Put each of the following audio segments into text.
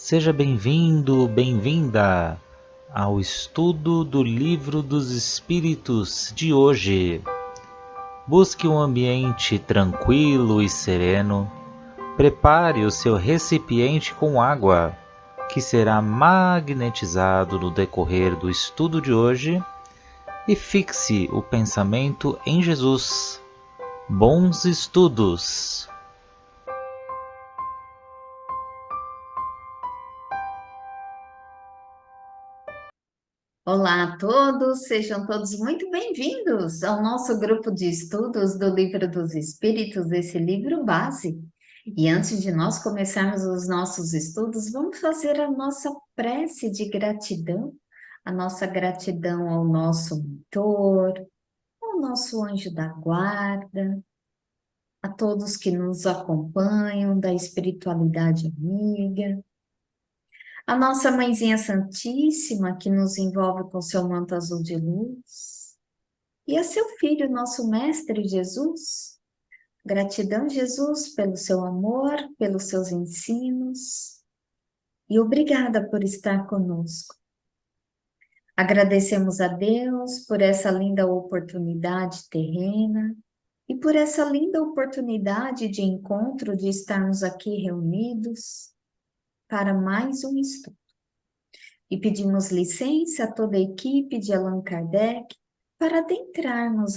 Seja bem-vindo, bem-vinda ao estudo do Livro dos Espíritos de hoje. Busque um ambiente tranquilo e sereno. Prepare o seu recipiente com água, que será magnetizado no decorrer do estudo de hoje, e fixe o pensamento em Jesus. Bons estudos! Olá a todos, sejam todos muito bem-vindos ao nosso grupo de estudos do Livro dos Espíritos, esse livro base. E antes de nós começarmos os nossos estudos, vamos fazer a nossa prece de gratidão, a nossa gratidão ao nosso mentor, ao nosso anjo da guarda, a todos que nos acompanham da espiritualidade amiga. A nossa Mãezinha Santíssima, que nos envolve com seu manto azul de luz. E a seu Filho, nosso Mestre Jesus. Gratidão, Jesus, pelo seu amor, pelos seus ensinos. E obrigada por estar conosco. Agradecemos a Deus por essa linda oportunidade terrena e por essa linda oportunidade de encontro, de estarmos aqui reunidos para mais um estudo. E pedimos licença a toda a equipe de Allan Kardec para adentrarmos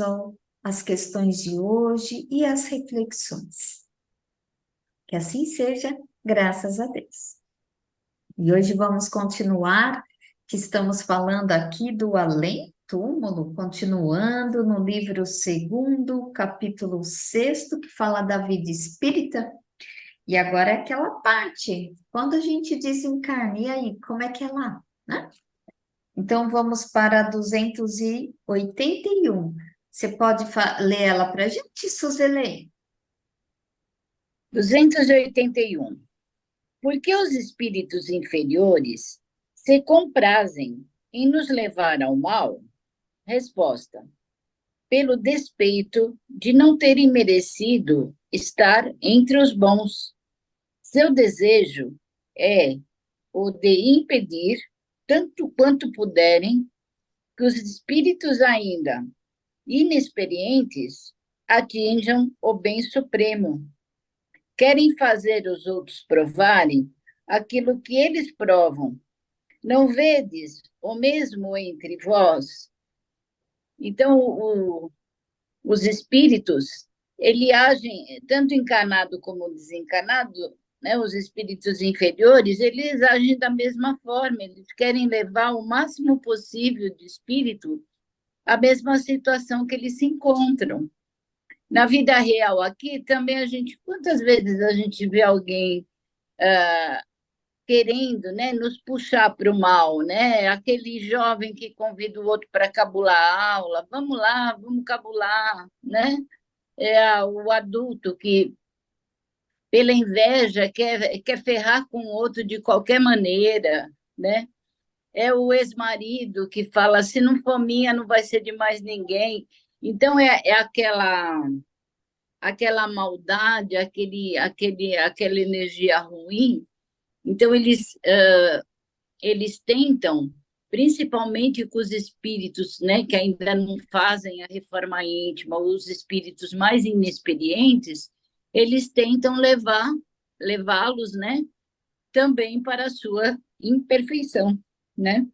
às questões de hoje e às reflexões. Que assim seja, graças a Deus. E hoje vamos continuar, que estamos falando aqui do além-túmulo, continuando no livro 2º, capítulo 6º, que fala da vida espírita. E agora é aquela parte, quando a gente desencarna, e aí, como é que é lá, né? Então, vamos para 281. Você pode ler ela para a gente, Suzele? 281. Por que os espíritos inferiores se comprazem em nos levar ao mal? Resposta: pelo despeito de não terem merecido estar entre os bons. Seu desejo é o de impedir, tanto quanto puderem, que os espíritos ainda inexperientes atinjam o bem supremo. Querem fazer os outros provarem aquilo que eles provam. Não vedes o mesmo entre vós? Então, os espíritos, ele agem, tanto encarnado como desencarnado, né, os espíritos inferiores, eles agem da mesma forma, eles querem levar o máximo possível de espírito à mesma situação que eles se encontram. Na vida real aqui, também quantas vezes a gente vê alguém querendo, né, nos puxar para o mal, né? Aquele jovem que convida o outro para cabular a aula, vamos lá, vamos cabular, né? O adulto que, pela inveja, quer ferrar com o outro de qualquer maneira, né? É o ex-marido que fala, se não for minha, não vai ser de mais ninguém. Então, é aquela maldade, aquela energia ruim. Então, eles tentam, principalmente com os espíritos, né, que ainda não fazem a reforma íntima, os espíritos mais inexperientes, eles tentam levá-los, né, também para a sua imperfeição, né?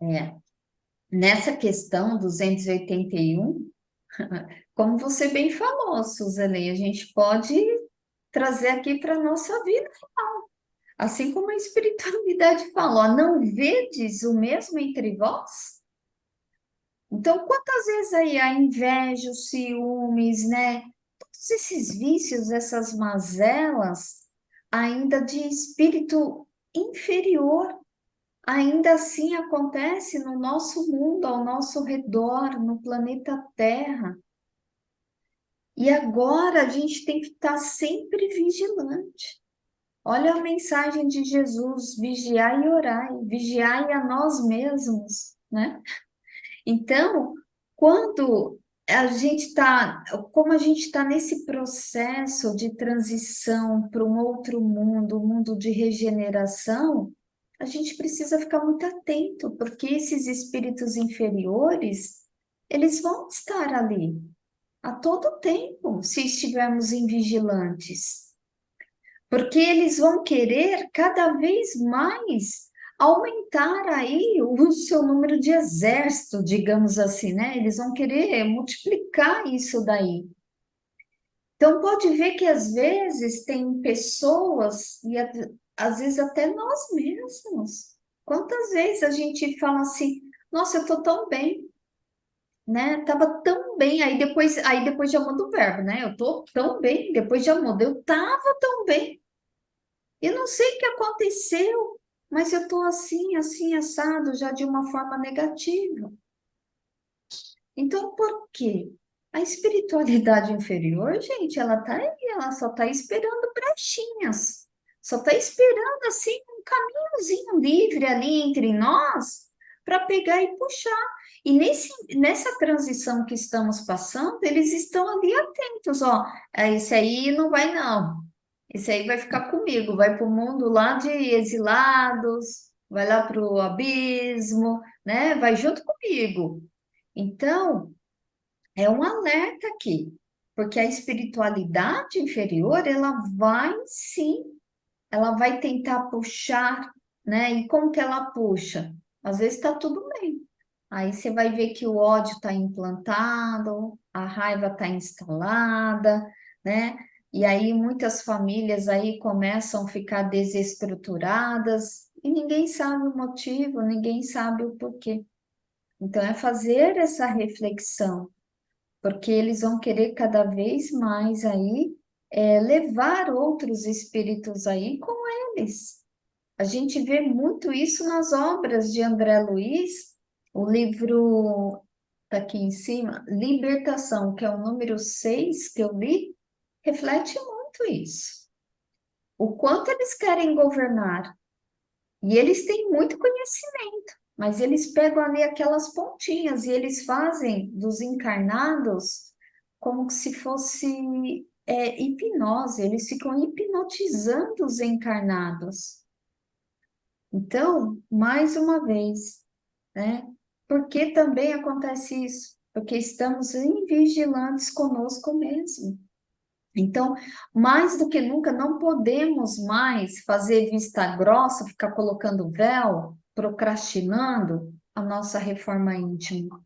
É. Nessa questão 281, como você bem falou, Suzele, a gente pode trazer aqui para a nossa vida. Assim como a espiritualidade falou, não vedes o mesmo entre vós? Então, quantas vezes aí a inveja, os ciúmes, né? Todos esses vícios, essas mazelas, ainda de espírito inferior, ainda assim acontece no nosso mundo, ao nosso redor, no planeta Terra. E agora a gente tem que estar sempre vigilante. Olha a mensagem de Jesus: vigiai e orai, vigiai a nós mesmos, né? Então, quando como a gente está nesse processo de transição para um outro mundo, um mundo de regeneração, a gente precisa ficar muito atento, porque esses espíritos inferiores, eles vão estar ali a todo tempo, se estivermos invigilantes, porque eles vão querer cada vez mais aumentar aí o seu número de exército, digamos assim, né? Eles vão querer multiplicar isso daí. Então, pode ver que às vezes tem pessoas, e às vezes até nós mesmos. Quantas vezes a gente fala assim, nossa, eu tô tão bem, né? Tava tão bem, aí depois já muda o verbo, né? Eu tô tão bem, depois já muda, eu tava tão bem. Eu não sei o que aconteceu, mas eu tô assim, assim, assado, já de uma forma negativa. Então, por quê? A espiritualidade inferior, gente, ela tá aí, ela só tá esperando brechinhas. Só tá esperando, assim, um caminhozinho livre ali entre nós para pegar e puxar. E nessa transição que estamos passando, eles estão ali atentos, ó. Esse aí não vai, não. Esse aí vai ficar comigo, vai para o mundo lá de exilados, vai lá para o abismo, né? Vai junto comigo. Então, é um alerta aqui, porque a espiritualidade inferior, ela vai sim, ela vai tentar puxar, né? E como que ela puxa? Às vezes está tudo bem. Aí você vai ver que o ódio está implantado, a raiva está instalada, né? E aí muitas famílias aí começam a ficar desestruturadas e ninguém sabe o motivo, ninguém sabe o porquê. Então é fazer essa reflexão porque eles vão querer cada vez mais aí levar outros espíritos aí com eles. A gente vê muito isso nas obras de André Luiz, o livro está aqui em cima, Libertação, que é o número 6 que eu li, reflete muito isso. O quanto eles querem governar, e eles têm muito conhecimento, mas eles pegam ali aquelas pontinhas e eles fazem dos encarnados como se fosse hipnose, eles ficam hipnotizando os encarnados. Então, mais uma vez, né? Por que também acontece isso? Porque estamos invigilantes conosco mesmo. Então, mais do que nunca, não podemos mais fazer vista grossa, ficar colocando véu, procrastinando a nossa reforma íntima.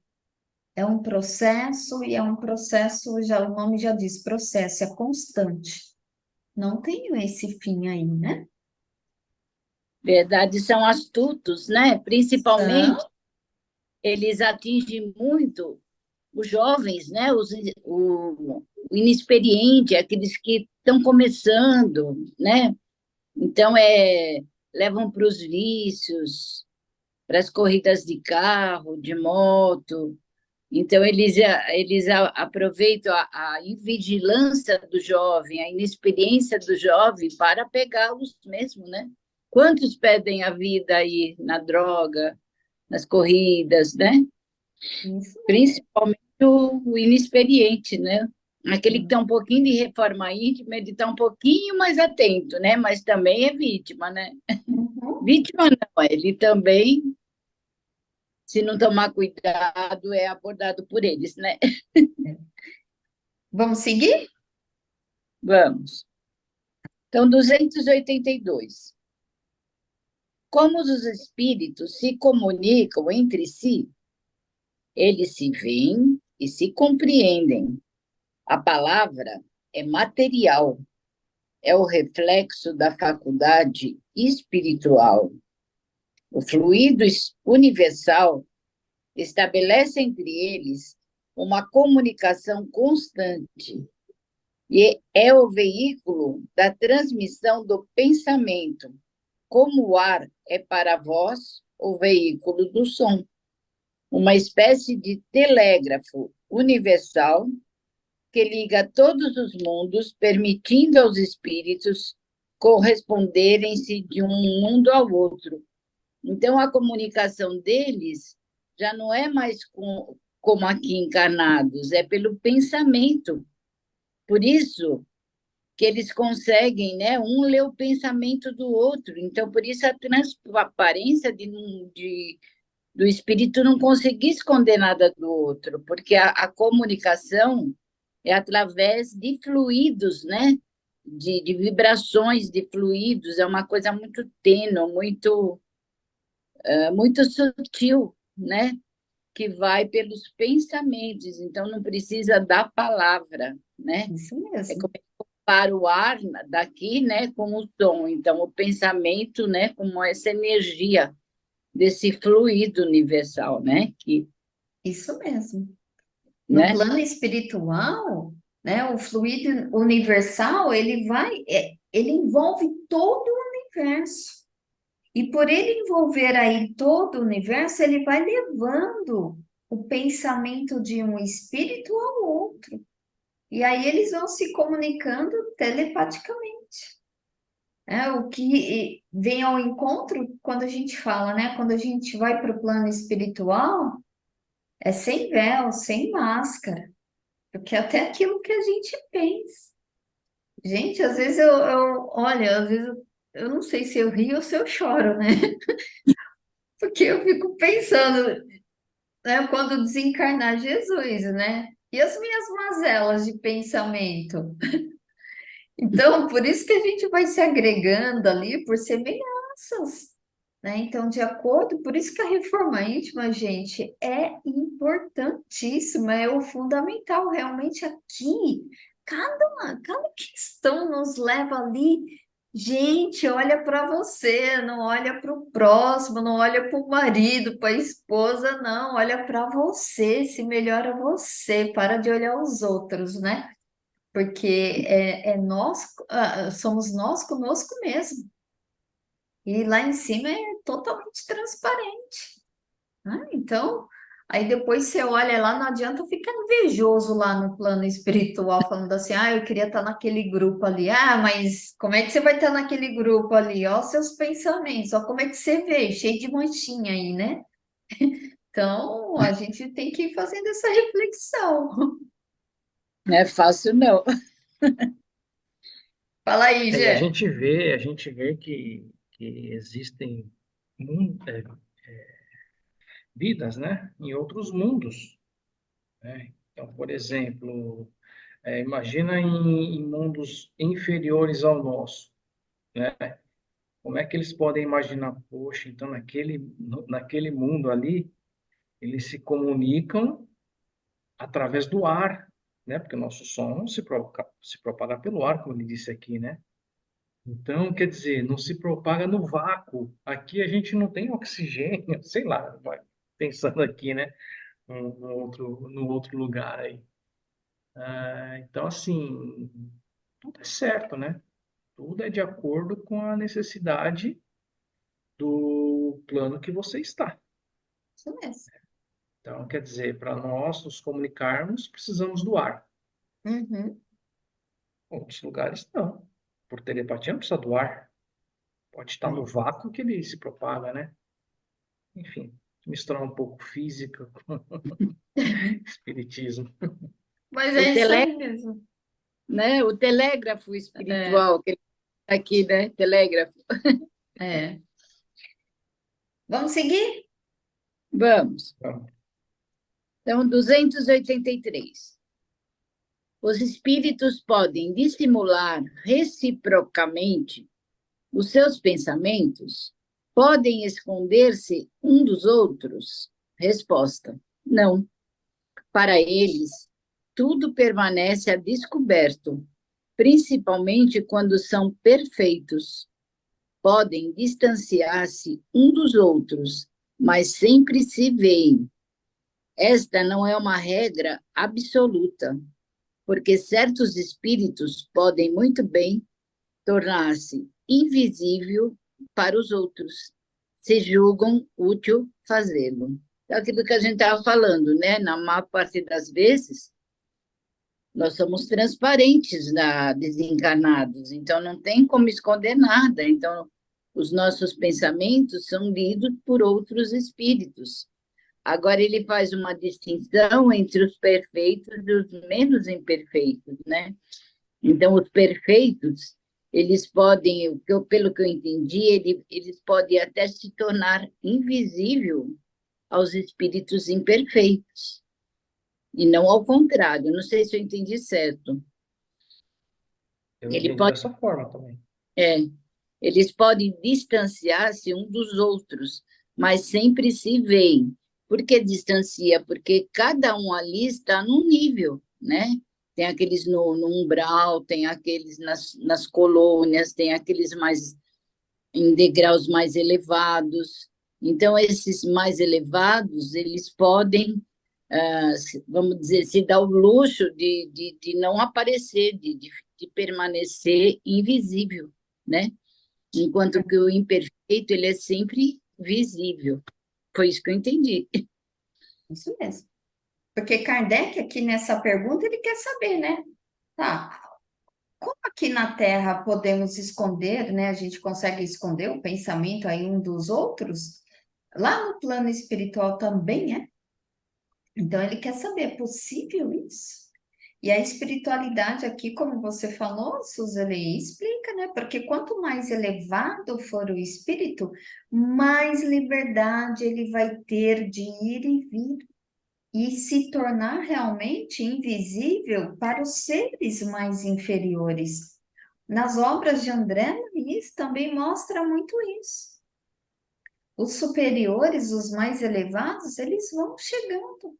É um processo e é um processo, já o nome já diz, processo, é constante. Não tem esse fim aí, né? Verdade, são astutos, né? Principalmente, São, eles atingem muito os jovens, né? O inexperiente, aqueles que estão começando, né? Então, levam para os vícios, para as corridas de carro, de moto. Então, eles aproveitam a invigilância do jovem, a inexperiência do jovem para pegá-los mesmo, né? Quantos perdem a vida aí na droga, nas corridas, né? isso Principalmente o inexperiente, né? Aquele que mesmo. tem um pouquinho de reforma íntima, ele está um pouquinho mais atento, né? Mas também é vítima, né? Uhum. Vítima não, ele também, se não tomar cuidado, é abordado por eles, né? Vamos seguir? Vamos. Então, 282. Como os espíritos se comunicam entre si, eles se veem e se compreendem. A palavra é material, é o reflexo da faculdade espiritual. O fluido universal estabelece entre eles uma comunicação constante e é o veículo da transmissão do pensamento, como o ar é para a voz o veículo do som, uma espécie de telégrafo universal que liga todos os mundos, permitindo aos espíritos corresponderem-se de um mundo ao outro. Então, a comunicação deles já não é mais como aqui encarnados, é pelo pensamento. Por isso que eles conseguem, né, um ler o pensamento do outro. Então, por isso a transparência do espírito não conseguir esconder nada do outro, porque a comunicação é através de fluidos, né? De vibrações, de fluidos, é uma coisa muito tênue, muito sutil, né? Que vai pelos pensamentos, então não precisa da palavra, né? Isso É mesmo. como para o ar daqui, né, com o som. Então, o pensamento, né, como essa energia desse fluido universal, né? Isso mesmo. No Né? plano espiritual, né, o fluido universal, ele envolve todo o universo. E por ele envolver aí todo o universo, ele vai levando o pensamento de um espírito ao outro. E aí eles vão se comunicando telepaticamente. O que vem ao encontro quando a gente fala, né? Quando a gente vai para o plano espiritual, é sem véu, sem máscara. Porque até aquilo que a gente pensa. Gente, às vezes olha, às vezes eu não sei se eu rio ou se eu choro, né? Porque eu fico pensando, né, quando desencarnar Jesus, né? E as minhas mazelas de pensamento. Então, por isso que a gente vai se agregando ali por semelhanças, né? Então, de acordo, por isso que a reforma íntima, gente, é importantíssima, é o fundamental. Realmente aqui, cada questão nos leva ali. Gente, olha para você, não olha para o próximo, não olha para o marido, para a esposa, não, olha para você, se melhora você, para de olhar os outros, né? Porque é nós, somos nós conosco mesmo. E lá em cima é totalmente transparente, né? Então, aí depois você olha lá, não adianta ficar invejoso lá no plano espiritual, falando assim, eu queria estar naquele grupo ali. Mas como é que você vai estar naquele grupo ali? Ó, seus pensamentos, ó, como é que você vê? Cheio de manchinha aí, né? Então, a gente tem que ir fazendo essa reflexão. Não é fácil, não. Fala aí, E a Gê. gente vê que existem vidas, né, em outros mundos, né? Então, por exemplo, imagina em mundos inferiores ao nosso, né? Como é que eles podem imaginar, poxa, então naquele mundo ali, eles se comunicam através do ar, né? Porque o nosso som se propaga pelo ar, como ele disse aqui, né? Então, quer dizer, não se propaga no vácuo. Aqui a gente não tem oxigênio, sei lá, pensando aqui, né? No outro lugar aí. Então, assim, tudo é certo, né? Tudo é de acordo com a necessidade do plano que você está. Isso mesmo. Então, quer dizer, para nós nos comunicarmos, precisamos do ar. Uhum. Outros lugares, não. Por telepatia, não precisa do ar. Pode estar no vácuo que ele se propaga, né? Enfim, misturar um pouco física com espiritismo. Mas O é isso aí mesmo. né? O telégrafo É, espiritual, que ele tá aqui, né? Telégrafo. é. Vamos seguir? Vamos. Então, Então, 283. Os espíritos podem dissimular reciprocamente os seus pensamentos? Podem esconder-se um dos outros? Resposta: não. Para eles, tudo permanece a descoberto, principalmente quando são perfeitos. Podem distanciar-se um dos outros, mas sempre se veem. Esta não é uma regra absoluta, porque certos espíritos podem muito bem tornar-se invisível para os outros, se julgam útil fazê-lo. É aquilo que a gente estava falando, né? Na maior parte das vezes, nós somos transparentes desencarnados, então não tem como esconder nada. Então, os nossos pensamentos são lidos por outros espíritos. Agora ele faz uma distinção entre os perfeitos e os menos imperfeitos, né? Então, os perfeitos, eles podem, pelo que eu entendi, eles podem até se tornar invisível aos espíritos imperfeitos, e não ao contrário. Não sei se eu entendi certo. Eu Ele entendi pode, dessa forma também. eles podem distanciar-se um dos outros, mas sempre se veem. Por que distancia? Porque cada um ali está num nível, né? Tem aqueles no umbral, tem aqueles nas colônias, tem aqueles mais em degraus mais elevados. Então, esses mais elevados, eles podem, vamos dizer, se dar o luxo de não aparecer, de permanecer invisível, né? Enquanto que o imperfeito, ele é sempre visível. Foi isso que eu entendi. Isso mesmo. Porque Kardec, aqui nessa pergunta, ele quer saber, né? Tá, como aqui na Terra podemos esconder, né? A gente consegue esconder o pensamento aí um dos outros? Lá no plano espiritual também é? Então ele quer saber, é possível isso? E a espiritualidade aqui, como você falou, Suzeli, explica, né? Porque quanto mais elevado for o espírito, mais liberdade ele vai ter de ir e vir e se tornar realmente invisível para os seres mais inferiores. Nas obras de André Luiz também mostra muito isso. Os superiores, os mais elevados, eles vão chegando.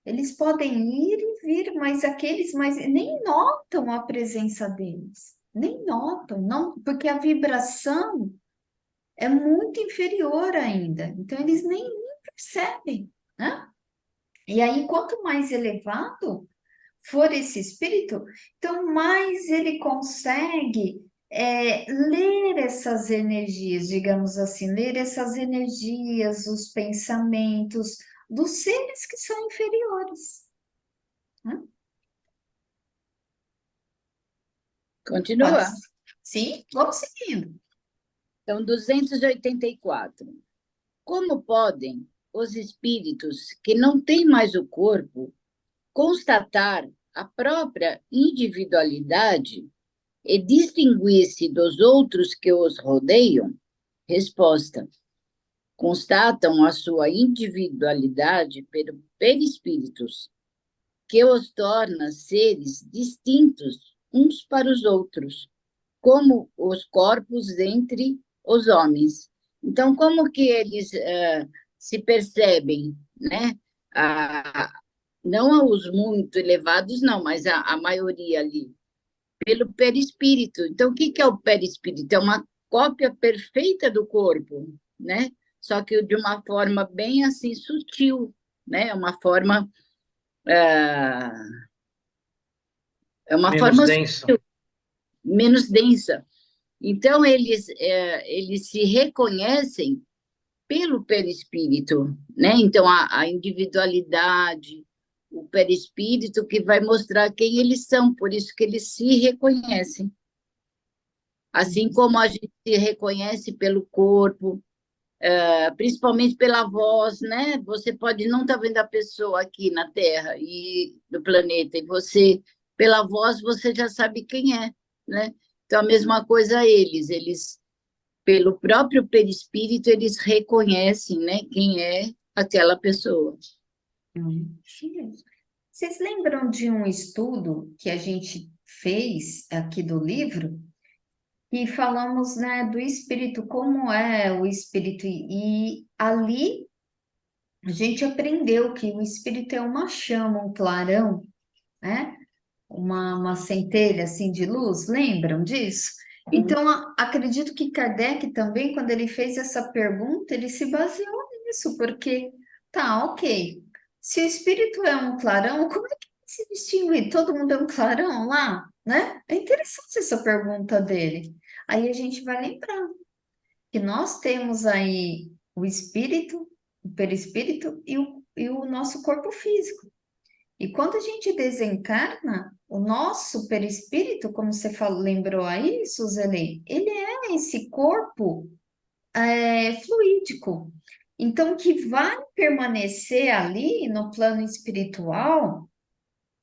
Eles podem ir e vir, mas aqueles mais nem notam a presença deles. Nem notam, não, porque a vibração é muito inferior ainda. Então eles nem percebem, né? E aí, quanto mais elevado for esse espírito, então mais ele consegue ler essas energias, digamos assim, ler essas energias, os pensamentos dos seres que são inferiores, né? Pode Continua. ser. Sim, vamos seguindo. Então, 284. Como podem os espíritos que não têm mais o corpo constatar a própria individualidade e distinguir-se dos outros que os rodeiam? Resposta: constatam a sua individualidade pelo perispíritos, que os torna seres distintos uns para os outros, como os corpos entre os homens. Então, como que eles se percebem, né? Ah, não os muito elevados, não, mas a maioria ali, pelo perispírito. Então, o que é o perispírito? É uma cópia perfeita do corpo, né? Só que de uma forma bem assim sutil, né? Ah, é uma Menos forma densa. menos densa. Então, eles se reconhecem pelo perispírito, né? Então, a individualidade, o perispírito que vai mostrar quem eles são, por isso que eles se reconhecem. Assim como a gente se reconhece pelo corpo, principalmente pela voz, né? Você pode não estar vendo a pessoa aqui na Terra e no planeta, e você, pela voz, você já sabe quem é, né? Então, a mesma coisa eles pelo próprio perispírito, eles reconhecem, né, quem é aquela pessoa. Isso mesmo. Vocês lembram de um estudo que a gente fez aqui do livro? E falamos, né, do espírito, como é o espírito, e ali a gente aprendeu que o espírito é uma chama, um clarão, né? Uma centelha assim de luz, lembram disso? Então, acredito que Kardec também, quando ele fez essa pergunta, ele se baseou nisso, porque tá, ok. Se o espírito é um clarão, como é que se distingue? Todo mundo é um clarão lá, né? É interessante essa pergunta dele. Aí a gente vai lembrar que nós temos aí o espírito, o perispírito e o nosso corpo físico. E quando a gente desencarna, o nosso perispírito, como você falou, lembrou aí, Suzeli, ele é esse corpo fluídico. Então, que vai permanecer ali no plano espiritual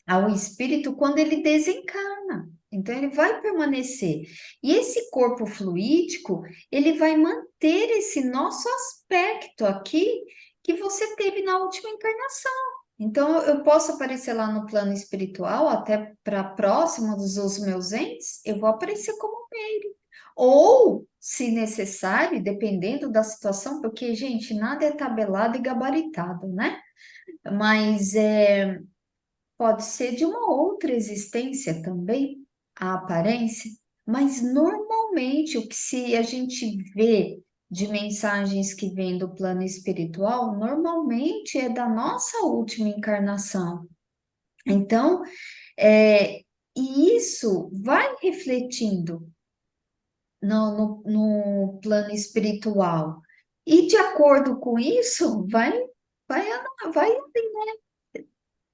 ao espírito quando ele desencarna. Então, ele vai permanecer. E esse corpo fluídico, ele vai manter esse nosso aspecto aqui que você teve na última encarnação. Então, eu posso aparecer lá no plano espiritual, até para próximo dos meus entes, eu vou aparecer como ele. Ou, se necessário, dependendo da situação, porque, gente, nada é tabelado e gabaritado, né? Mas pode ser de uma outra existência também, a aparência, mas normalmente o que se a gente vê de mensagens que vêm do plano espiritual, normalmente é da nossa última encarnação. Então, e isso vai refletindo no plano espiritual. E de acordo com isso, vai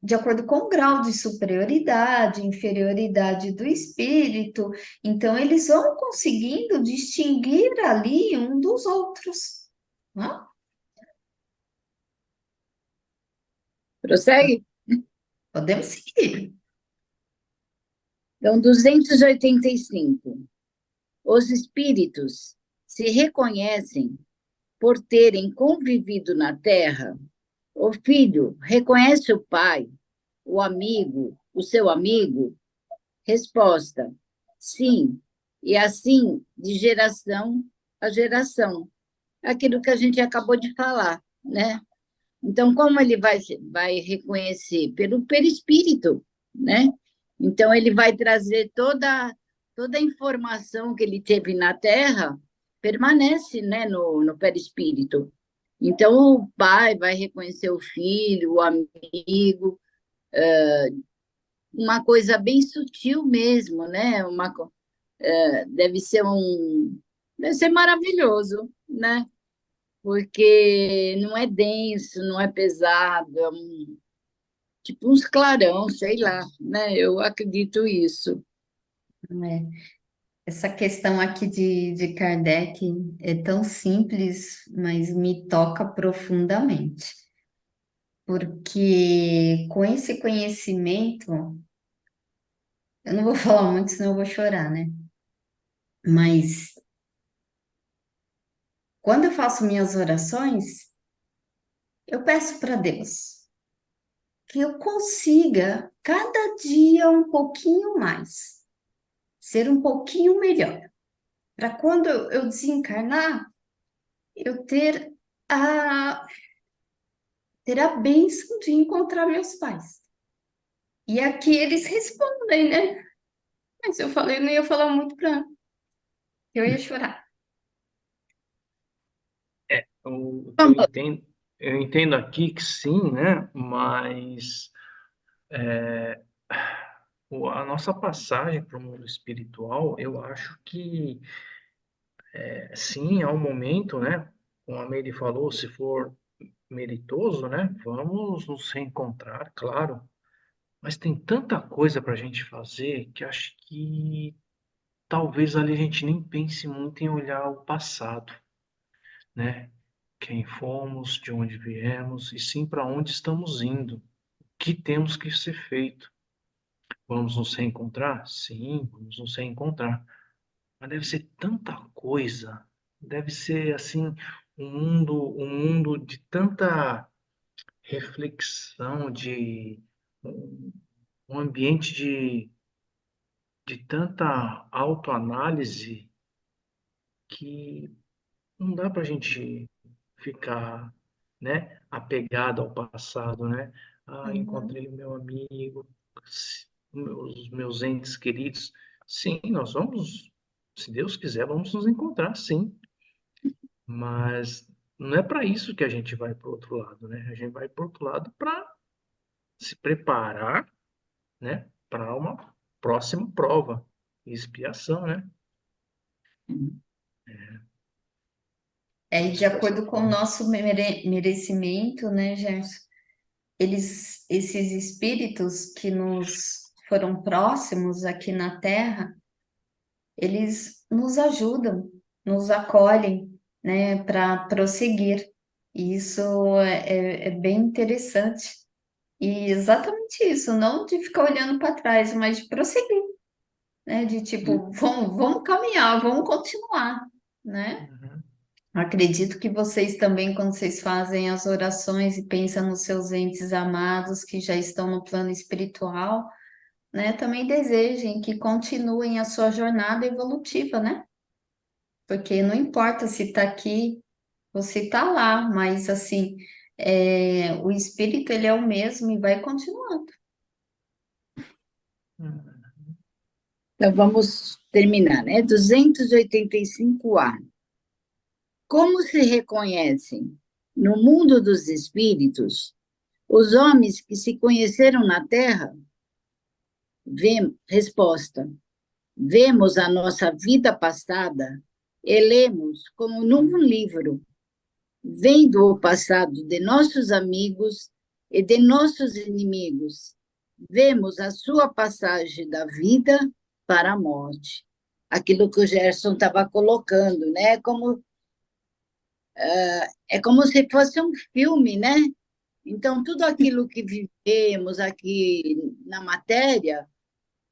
de acordo com o grau de superioridade, inferioridade do espírito. Então, eles vão conseguindo distinguir ali um dos outros. Né? Prossegue? Podemos seguir. Então, 285. Os espíritos se reconhecem por terem convivido na Terra. O filho reconhece o pai, o amigo, o seu amigo? Resposta: sim, e assim de geração a geração. Aquilo que a gente acabou de falar, né? Então, como ele vai reconhecer? Pelo perispírito, né? Então, ele vai trazer toda a informação que ele teve na Terra, permanece, né, no perispírito. Então, o pai vai reconhecer o filho, o amigo, uma coisa bem sutil mesmo, né? Deve ser deve ser maravilhoso, né? Porque não é denso, não é pesado, tipo uns clarão, sei lá, né? Eu acredito isso. Né? Essa questão aqui de Kardec é tão simples, mas me toca profundamente. Porque com esse conhecimento, eu não vou falar muito, senão eu vou chorar, né? Mas quando eu faço minhas orações, eu peço para Deus que eu consiga cada dia um pouquinho mais, ser um pouquinho melhor, para quando eu desencarnar, eu a ter a bênção de encontrar meus pais. E aqui eles respondem, né? Mas eu falei, eu não ia falar muito para eu ia chorar. Vamos. Eu entendo aqui que sim, né? Mas a nossa passagem para o mundo espiritual, eu acho que sim, há um momento, né? Como a Meire falou, se for meritoso, né? Vamos nos reencontrar, claro. Mas tem tanta coisa para a gente fazer que acho que talvez ali a gente nem pense muito em olhar o passado, né? Quem fomos, de onde viemos e sim para onde estamos indo, o que temos que ser feito. Vamos nos reencontrar? Sim, vamos nos reencontrar. Mas deve ser tanta coisa, deve ser assim um mundo de tanta reflexão, de um um ambiente de tanta autoanálise que não dá para a gente ficar, né, apegado ao passado, né? Ah, Uhum. encontrei o meu amigo, os meus entes queridos. Sim, nós vamos, se Deus quiser, vamos nos encontrar, sim. Mas não é para isso que a gente vai para o outro lado, né? A gente vai para o outro lado para se preparar, né, para uma próxima prova e expiação, né? É, e de Penso dessa acordo com o forma. nosso merecimento, né, Gerson? Esses espíritos que nos foram próximos aqui na Terra, eles nos ajudam, nos acolhem, né, para prosseguir. E isso é bem interessante. E exatamente isso, não de ficar olhando para trás, mas de prosseguir, né? De tipo, vamos caminhar, vamos continuar, né? Uhum. Acredito que vocês também, quando vocês fazem as orações e pensam nos seus entes amados que já estão no plano espiritual, né? Também desejem que continuem a sua jornada evolutiva, né? Porque não importa se está aqui ou se está lá, mas assim, o espírito ele é o mesmo e vai continuando. Uhum. Então, vamos terminar, né? 285A. Como se reconhecem no mundo dos espíritos os homens que se conheceram na Terra? Resposta: vemos a nossa vida passada e lemos como num livro, vendo o passado de nossos amigos e de nossos inimigos. Vemos a sua passagem da vida para a morte. Aquilo que o Gerson estava colocando, né? É como se fosse um filme, né? Então, tudo aquilo que vivemos aqui na matéria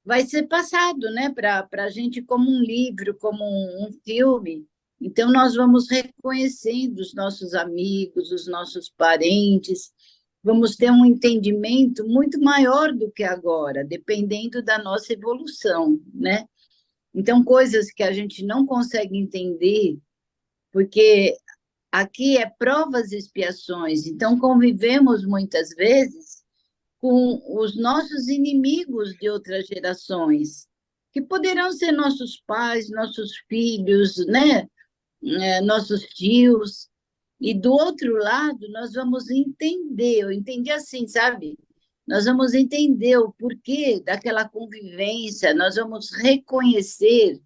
vai ser passado, né, para a gente como um livro, como um filme. Então, nós vamos reconhecendo os nossos amigos, os nossos parentes, vamos ter um entendimento muito maior do que agora, dependendo da nossa evolução, né? Então, coisas que a gente não consegue entender, porque aqui é provas e expiações, então convivemos muitas vezes com os nossos inimigos de outras gerações, que poderão ser nossos pais, nossos filhos, né? Nossos tios. E do outro lado, nós vamos entender, eu entendi assim, sabe? Nós vamos entender o porquê daquela convivência, nós vamos reconhecer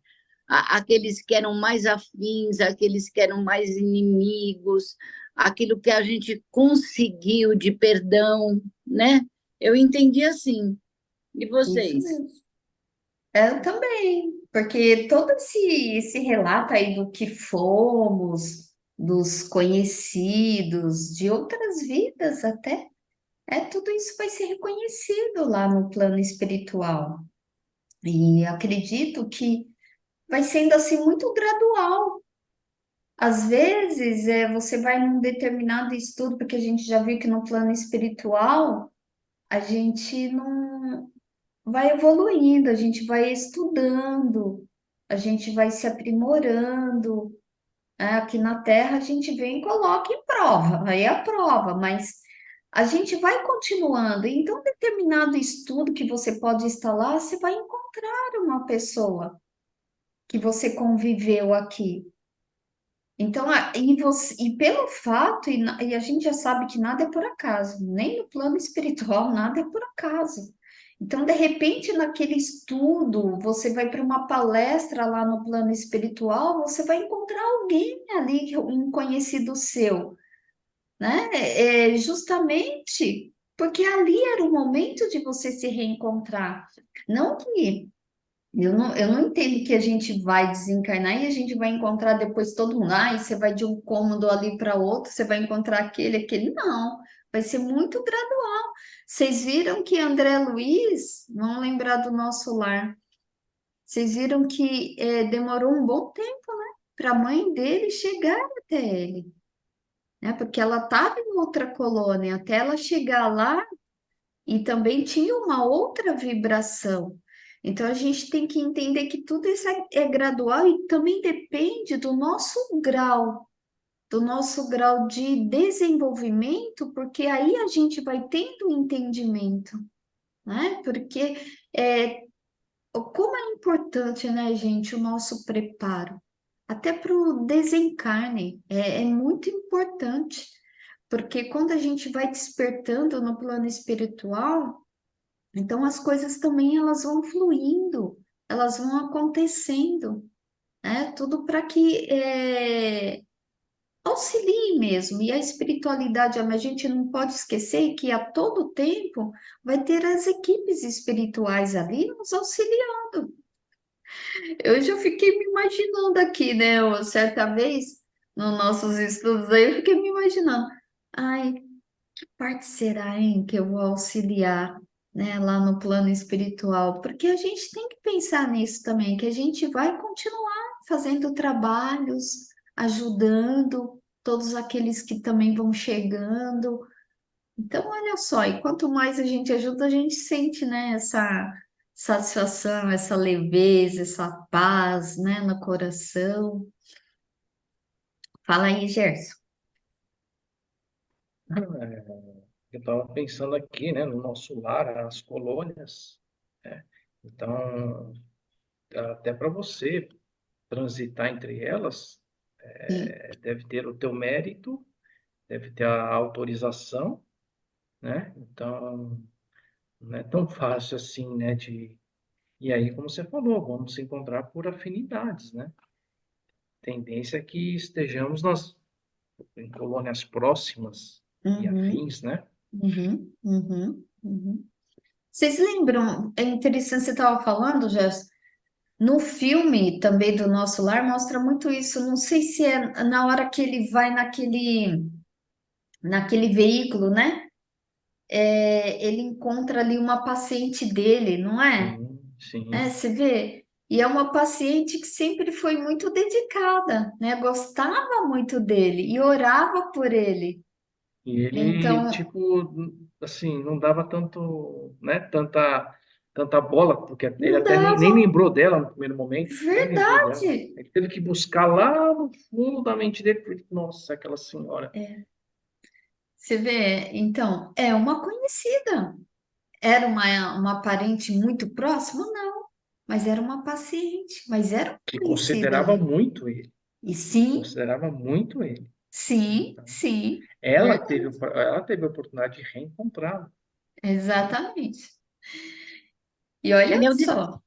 aqueles que eram mais afins, aqueles que eram mais inimigos, aquilo que a gente conseguiu de perdão, né? Eu entendi assim. E Isso vocês? mesmo. Eu também, porque todo esse relato aí do que fomos, dos conhecidos, de outras vidas até, tudo isso vai ser reconhecido lá no plano espiritual. E acredito que vai sendo assim muito gradual. Às vezes, você vai num determinado estudo, porque a gente já viu que no plano espiritual a gente não vai evoluindo, a gente vai estudando, a gente vai se aprimorando. Aqui na Terra a gente vem e coloca em prova, aí é a prova, mas a gente vai continuando. Então, determinado estudo que você pode estar lá, você vai encontrar uma pessoa que você conviveu aqui. Então, e pelo fato, e a gente já sabe que nada é por acaso, nem no plano espiritual nada é por acaso. Então, de repente, naquele estudo, você vai para uma palestra lá no plano espiritual, você vai encontrar alguém ali, um conhecido seu, né? Justamente porque ali era o momento de você se reencontrar. Não que eu não entendo que a gente vai desencarnar e a gente vai encontrar depois todo mundo. E você vai de um cômodo ali para outro, você vai encontrar aquele. Não, vai ser muito gradual. Vocês viram que André Luiz, vamos lembrar do nosso lar, vocês viram que demorou um bom tempo, né? Para a mãe dele chegar até ele, né? Porque ela estava em outra colônia, até ela chegar lá e também tinha uma outra vibração. Então a gente tem que entender que tudo isso é gradual e também depende do nosso grau de desenvolvimento, porque aí a gente vai tendo um entendimento, né? Porque como é importante, né, gente, o nosso preparo, até para o desencarne, é muito importante, porque quando a gente vai despertando no plano espiritual, então as coisas também elas vão fluindo, elas vão acontecendo, né? Tudo para que auxilie mesmo. E a espiritualidade, a gente não pode esquecer que a todo tempo vai ter as equipes espirituais ali nos auxiliando. Eu já fiquei me imaginando aqui, né? Certa vez, nos nossos estudos, aí eu fiquei me imaginando, ai, que parte será, hein, que eu vou auxiliar, né, lá no plano espiritual? Porque a gente tem que pensar nisso também, que a gente vai continuar fazendo trabalhos, ajudando todos aqueles que também vão chegando. Então, olha só, e quanto mais a gente ajuda, a gente sente, né, essa satisfação, essa leveza, essa paz, né, no coração. Fala aí, Gerson. Eu estava pensando aqui, né, no nosso lar, as colônias, né? Então, até para você transitar entre elas, Sim. deve ter o teu mérito, deve ter a autorização, né? Então, não é tão fácil assim, né, de... E aí, como você falou, vamos se encontrar por afinidades, né? Tendência é que estejamos em colônias próximas e Uhum, afins, né? uhum. Vocês lembram? É interessante você estava falando, Gerson. No filme também do Nosso Lar mostra muito isso. Não sei se é na hora que ele vai naquele veículo, né? Ele encontra ali uma paciente dele, não é? Sim. É, você vê? E é uma paciente que sempre foi muito dedicada, né? Gostava muito dele e orava por ele. E ele, Então, tipo, assim, não dava tanto, né, tanta bola, porque ele não até dava, nem lembrou dela no primeiro momento, nem lembrou dela. verdade. Ele teve que buscar lá no fundo da mente dele, porque, nossa, aquela senhora. Você vê? Então, é uma conhecida. Era uma parente muito próxima? Não, mas era uma paciente, mas era uma Que considerava conhecida. muito ele, E sim, considerava muito ele. sim, Então, sim, ela verdade. teve, ela teve a oportunidade de reencontrá-lo. Exatamente. E Que olha nem só,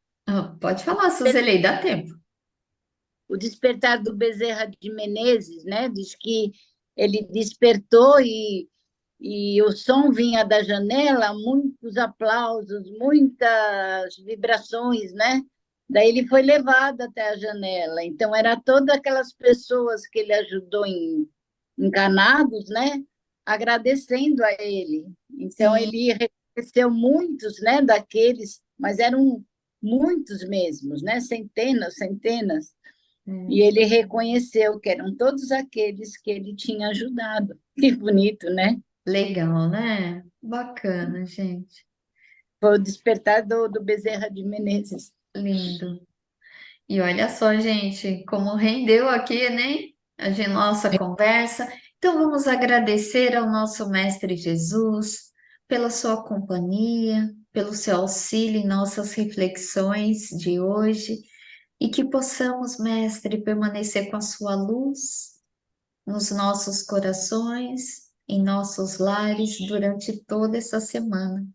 pode falar, Suzelei, dá tempo. o despertar do Bezerra de Menezes, né? Diz que ele despertou e o som vinha da janela, muitos aplausos, muitas vibrações, né? Daí ele foi levado até a janela. Então, era todas aquelas pessoas que ele ajudou encanados, né? Agradecendo a ele. Então, Sim, ele reconheceu muitos, né? Daqueles, mas eram muitos mesmos, né? Centenas, centenas. E é, ele reconheceu que eram todos aqueles que ele tinha ajudado. Que bonito, né? legal, né? Bacana, gente. Foi o despertar do Bezerra de Menezes. Lindo. E olha só, gente, como rendeu aqui, né? Nossa conversa. Então, vamos agradecer ao nosso Mestre Jesus pela sua companhia, pelo seu auxílio em nossas reflexões de hoje e que possamos, Mestre, permanecer com a sua luz nos nossos corações, em nossos lares durante toda essa semana.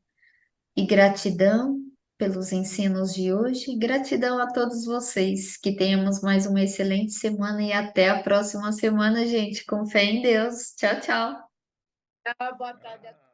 E gratidão pelos ensinos de hoje, e gratidão a todos vocês. Que tenhamos mais uma excelente semana e até a próxima semana, gente. Com fé em Deus. Tchau, tchau. Boa tarde a